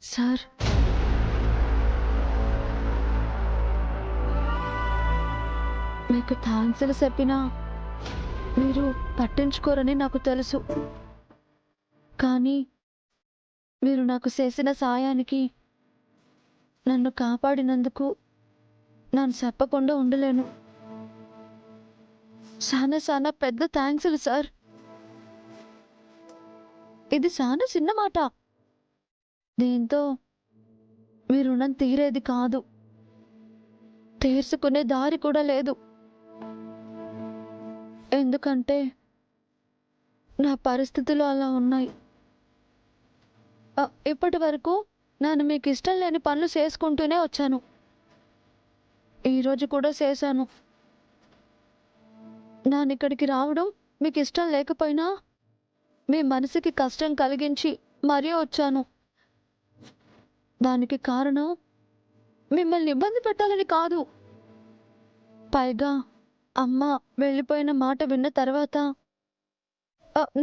Sir, మీకు థ్యాంక్స్లు చెప్పినా మీరు పట్టించుకోరని నాకు తెలుసు. కానీ మీరు నాకు చేసిన సాయానికి, నన్ను కాపాడినందుకు నేను చెప్పకుండా ఉండలేను. చాలా చాలా పెద్ద థ్యాంక్స్లు సార్. ఇది చాలా చిన్న మాట. దీంతో మీ రుణం తీరేది కాదు, తీర్చుకునే దారి కూడా లేదు. ఎందుకంటే నా పరిస్థితులు అలా ఉన్నాయి. ఇప్పటి వరకు నేను మీకు ఇష్టం లేని పనులు చేసుకుంటూనే వచ్చాను. ఈరోజు కూడా చేశాను. నేను ఇక్కడికి రావడం మీకు ఇష్టం లేకపోయినా మీ మనసుకి కష్టం కలిగించి మరీ వచ్చాను. దానికి కారణం మిమ్మల్ని ఇబ్బంది పెట్టాలని కాదు. పైగా అమ్మ వెళ్ళిపోయిన మాట విన్న తర్వాత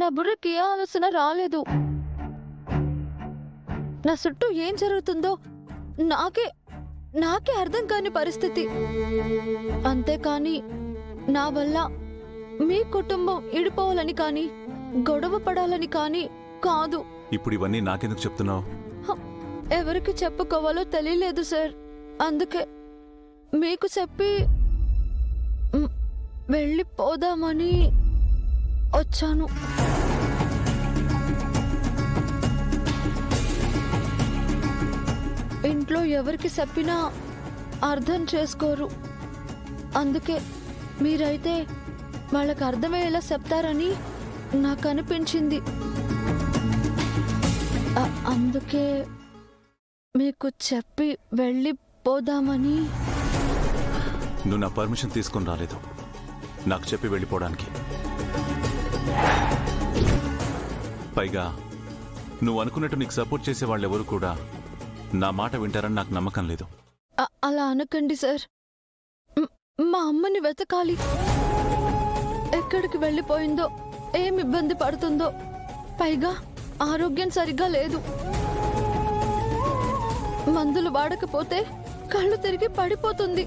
నా బుర్రకి ఏ ఆలోచన రాలేదు. నా చుట్టూ ఏం జరుగుతుందో నాకే అర్థం కాని పరిస్థితి. అంతేకాని నా వల్ల మీ కుటుంబం ఇడిపోవాలని కానీ గొడవ పడాలని కానీ కాదు. ఇప్పుడు ఇవన్నీ నాకెందుకు చెప్తున్నావు? ఎవరికి చెప్పుకోవాలో తెలియలేదు సార్. అందుకే మీకు చెప్పి వెళ్ళిపోదామని వచ్చాను. ఇంట్లో ఎవరికి చెప్పినా అర్థం చేసుకోరు. అందుకే మీరైతే వాళ్ళకి అర్థమయ్యేలా చెప్తారని నాకు అనిపించింది. అందుకే మీకు చెప్పి వెళ్ళిపోదామని. నువ్వు నా పర్మిషన్ తీసుకుని రాలేదు నాకు చెప్పి వెళ్ళిపోవడానికి. పైగా నువ్వు అనుకున్నట్టు నీకు సపోర్ట్ చేసే వాళ్ళెవరు కూడా నా మాట వింటారని నాకు నమ్మకం లేదు. అలా అనకండి సార్. మా అమ్మని వెతకాలి. ఎక్కడికి వెళ్ళిపోయిందో, ఏం ఇబ్బంది పడుతుందో. పైగా ఆరోగ్యం సరిగ్గా లేదు. మందులు వాడకపోతే కళ్ళు తిరిగి పడిపోతుంది.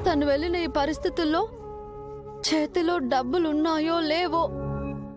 తను వెళ్ళిన ఈ పరిస్థితుల్లో చేతిలో డబ్బులున్నాయో లేవో